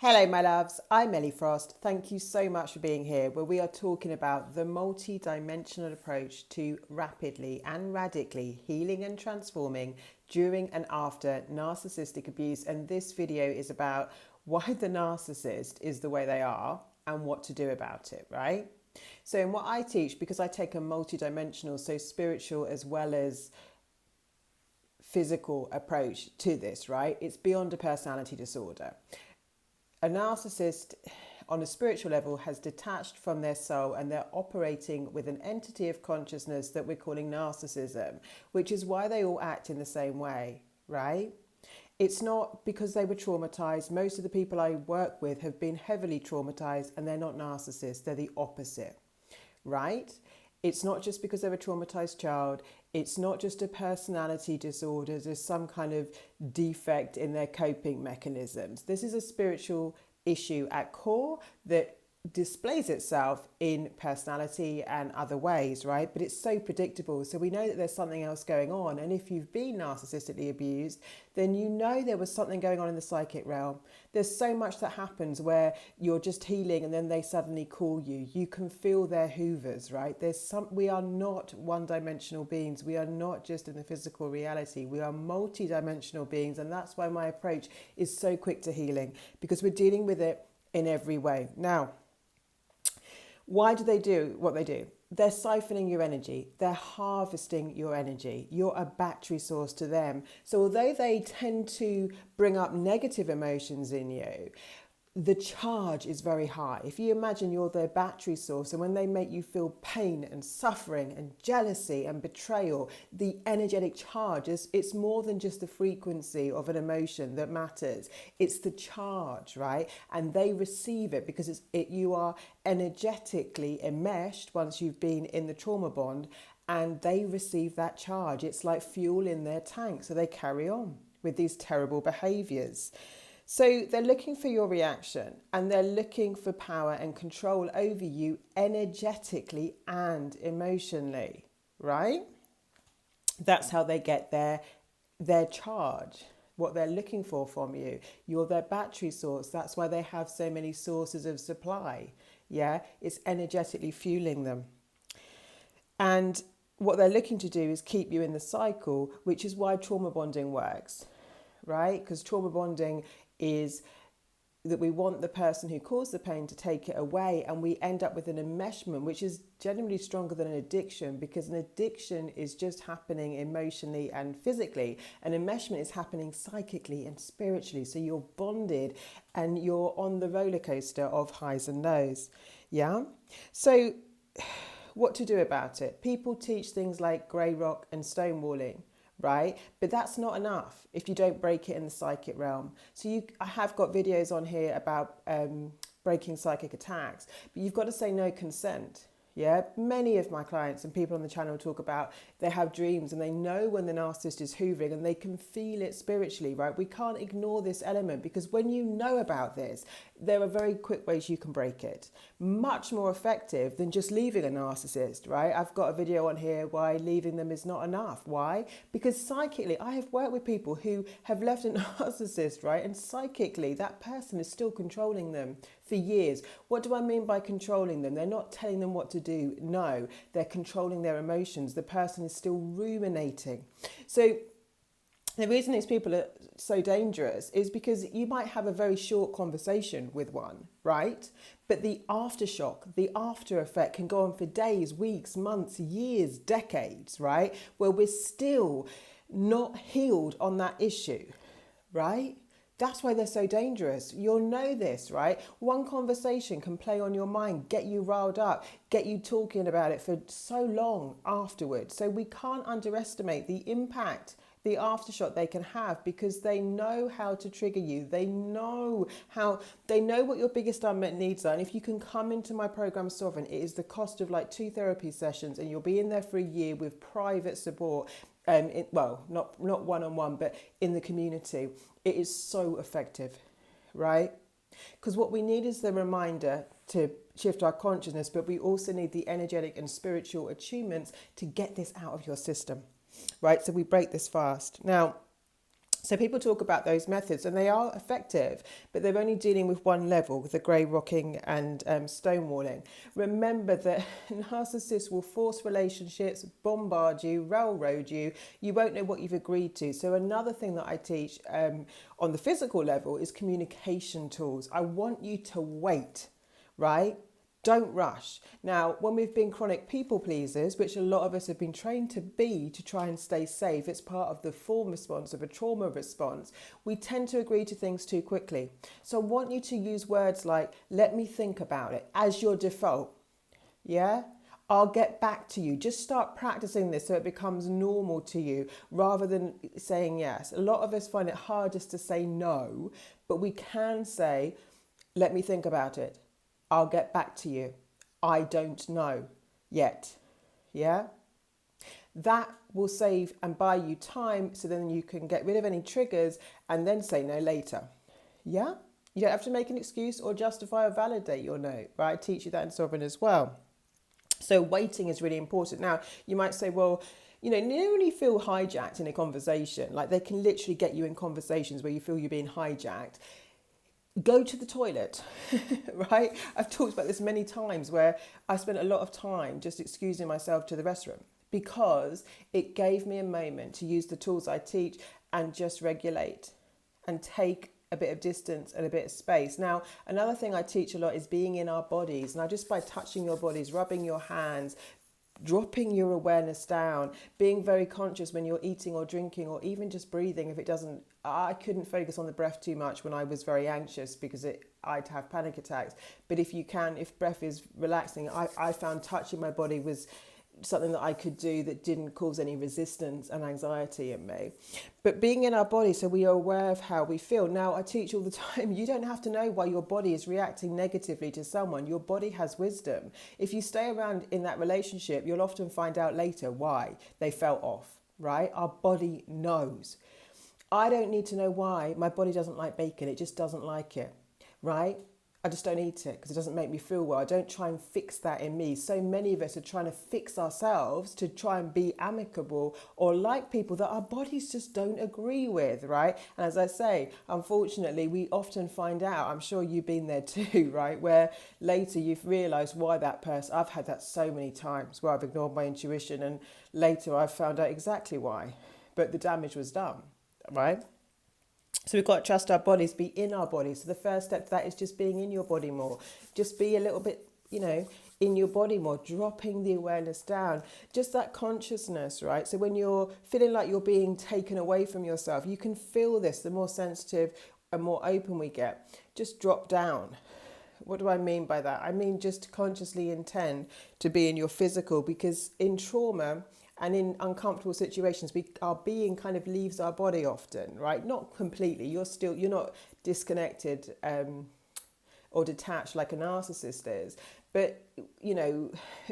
Hello, my loves. I'm Ellie Frost. Thank you so much for being here, where we are talking about the multi-dimensional approach to rapidly and radically healing and transforming during and after narcissistic abuse. And this video is about why the narcissist is the way they are and what to do about it, right? So in what I teach, because I take a multi-dimensional, so spiritual as well as physical approach to this, right? It's beyond a personality disorder. A narcissist on a spiritual level has detached from their soul and they're operating with an entity of consciousness that we're calling narcissism, which is why they all act in the same way, right? It's not because they were traumatized. Most of the people I work with have been heavily traumatized and they're not narcissists, they're the opposite, right? It's not just because they're a traumatized child. It's not just a personality disorder. There's some kind of defect in their coping mechanisms. This is a spiritual issue at core that displays itself in personality and other ways, right? But it's so predictable. So we know that there's something else going on. And if you've been narcissistically abused, then you know there was something going on in the psychic realm. There's so much that happens where you're just healing and then they suddenly call you. You can feel their hoovers, right? We are not one-dimensional beings. We are not just in the physical reality. We are multi-dimensional beings. And that's why my approach is so quick to healing, because we're dealing with it in every way. Now, why do they do what they do? They're siphoning your energy. They're harvesting your energy. You're a battery source to them. So although they tend to bring up negative emotions in you, the charge is very high. If you imagine you're their battery source, and when they make you feel pain and suffering and jealousy and betrayal, the energetic charge it's more than just the frequency of an emotion that matters. It's the charge, right? And they receive it because you are energetically enmeshed once you've been in the trauma bond, and they receive that charge. It's like fuel in their tank, so they carry on with these terrible behaviors. So they're looking for your reaction and they're looking for power and control over you energetically and emotionally, right? That's how they get their charge, what they're looking for from you. You're their battery source. That's why they have so many sources of supply. Yeah, it's energetically fueling them. And what they're looking to do is keep you in the cycle, which is why trauma bonding works, right? Because trauma bonding is that we want the person who caused the pain to take it away, and we end up with an enmeshment, which is generally stronger than an addiction, because an addiction is just happening emotionally and physically. An enmeshment is happening psychically and spiritually. So you're bonded and you're on the roller coaster of highs and lows. Yeah. So what to do about it? People teach things like grey rock and stonewalling, right? But that's not enough if you don't break it in the psychic realm. So I have got videos on here about breaking psychic attacks, but you've got to say no consent. Yeah, many of my clients and people on the channel talk about they have dreams and they know when the narcissist is hoovering and they can feel it spiritually, right? We can't ignore this element, because when you know about this, there are very quick ways you can break it. Much more effective than just leaving a narcissist, right? I've got a video on here why leaving them is not enough. Why? Because psychically, I have worked with people who have left a narcissist, right? And psychically, that person is still controlling them for years. What do I mean by controlling them? They're not telling them what to do. No, they're controlling their emotions. The person is still ruminating. So the reason these people are so dangerous is because you might have a very short conversation with one, right? But the aftershock, the after effect can go on for days, weeks, months, years, decades, right? Where we're still not healed on that issue, right? That's why they're so dangerous. You'll know this, right? One conversation can play on your mind, get you riled up, get you talking about it for so long afterwards. So we can't underestimate the impact, the aftershock they can have, because they know how to trigger you. They know what your biggest unmet needs are. And if you can come into my program Sovereign, it is the cost of like 2 therapy sessions, and you'll be in there for a year with private support. Not one-on-one, but in the community. It is so effective, right? Because what we need is the reminder to shift our consciousness, but we also need the energetic and spiritual attunements to get this out of your system, right? So we break this fast. Now, So people talk about those methods and they are effective, but they're only dealing with one level, with the grey rocking and stonewalling. Remember that narcissists will force relationships, bombard you, railroad you. You won't know what you've agreed to. So another thing that I teach on the physical level is communication tools. I want you to wait, right? Don't rush. Now, when we've been chronic people pleasers, which a lot of us have been trained to be to try and stay safe, it's part of the form response of a trauma response, we tend to agree to things too quickly. So I want you to use words like, let me think about it, as your default. Yeah? I'll get back to you. Just start practicing this so it becomes normal to you rather than saying yes. A lot of us find it hardest to say no, but we can say, let me think about it. I'll get back to you. I don't know yet. Yeah? That will save and buy you time so then you can get rid of any triggers and then say no later. Yeah? You don't have to make an excuse or justify or validate your no, right? I teach you that in Sovereign as well. So waiting is really important. Now, you might say, well, you know, nearly feel hijacked in a conversation. Like they can literally get you in conversations where you feel you're being hijacked. Go to the toilet, right? I've talked about this many times where I spent a lot of time just excusing myself to the restroom because it gave me a moment to use the tools I teach and just regulate and take a bit of distance and a bit of space. Now, another thing I teach a lot is being in our bodies. Now, just by touching your bodies, rubbing your hands, dropping your awareness down, being very conscious when you're eating or drinking or even just breathing. If it doesn't, I couldn't focus on the breath too much when I was very anxious because I'd have panic attacks. But if you can, if breath is relaxing, I found touching my body was something that I could do that didn't cause any resistance and anxiety in me. But being in our body so we are aware of how we feel. Now, I teach all the time, you don't have to know why your body is reacting negatively to someone. Your body has wisdom. If you stay around in that relationship, you'll often find out later why they felt off, right? Our body knows. I don't need to know why my body doesn't like bacon. It just doesn't like it, right? I just don't eat it because it doesn't make me feel well. I don't try and fix that in me. So many of us are trying to fix ourselves to try and be amicable or like people that our bodies just don't agree with, right? And as I say, unfortunately, we often find out, I'm sure you've been there too, right? Where later you've realised why that person, I've had that so many times where I've ignored my intuition and later I've found out exactly why. But the damage was done, right? So we've got to trust our bodies, be in our bodies. So the first step to that is just being in your body more. Just be a little bit, in your body more, dropping the awareness down. Just that consciousness, right? So when you're feeling like you're being taken away from yourself, you can feel this. The more sensitive and more open we get, just drop down. What do I mean by that? I mean just consciously intend to be in your physical, because in trauma and in uncomfortable situations, our being kind of leaves our body often, right? Not completely. You're not disconnected or detached like a narcissist is. But,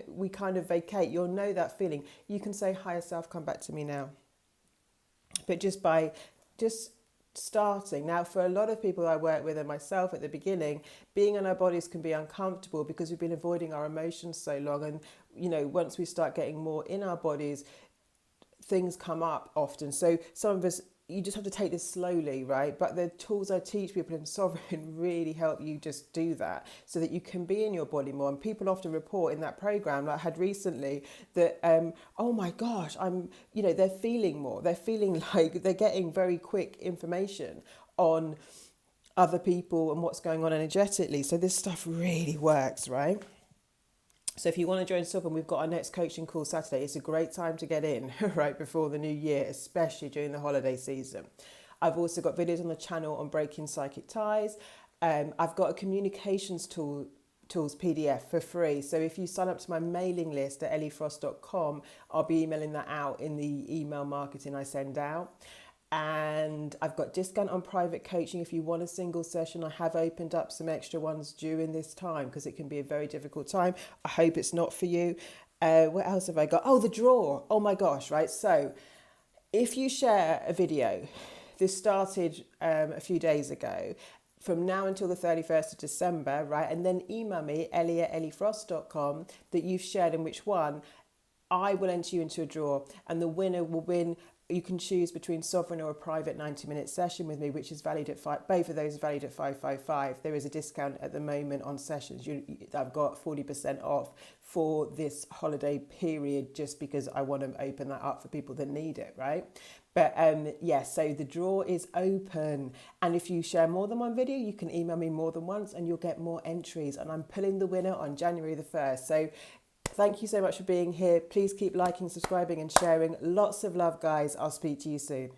we kind of vacate. You'll know that feeling. You can say, higher self, come back to me now. But just starting. Now, for a lot of people I work with and myself at the beginning, being in our bodies can be uncomfortable because we've been avoiding our emotions so long. And, once we start getting more in our bodies, things come up often. So some of us, you just have to take this slowly, right? But the tools I teach people in Sovereign really help you just do that so that you can be in your body more. And people often report in that program, like I had recently, that, oh my gosh, they're feeling more. They're feeling like they're getting very quick information on other people and what's going on energetically. So this stuff really works, right? So if you want to join Sovereign, we've got our next coaching call Saturday. It's a great time to get in right before the new year, especially during the holiday season. I've also got videos on the channel on breaking psychic ties. I've got a communications tools PDF for free. So if you sign up to my mailing list at elliefrost.com, I'll be emailing that out in the email marketing I send out. And I've got discount on private coaching. If you want a single session, I have opened up some extra ones during this time because it can be a very difficult time. I hope it's not for you. What else have I got? Oh, the draw. Oh my gosh, right? So if you share a video, this started a few days ago, from now until the 31st of December, right? And then email me, ellie@elliefrost.com, that you've shared and which one, I will enter you into a draw. And the winner will win You can choose between sovereign or a private 90-minute session with me, which is valued at both of those are valued at 555. There is a discount at the moment on sessions. I've got 40% off for this holiday period, just because I want to open that up for people that need it, right? But yes, so the draw is open, and if you share more than one video, you can email me more than once and you'll get more entries, and I'm pulling the winner on January the 1st. So thank you so much for being here. Please keep liking, subscribing and sharing. Lots of love, guys. I'll speak to you soon.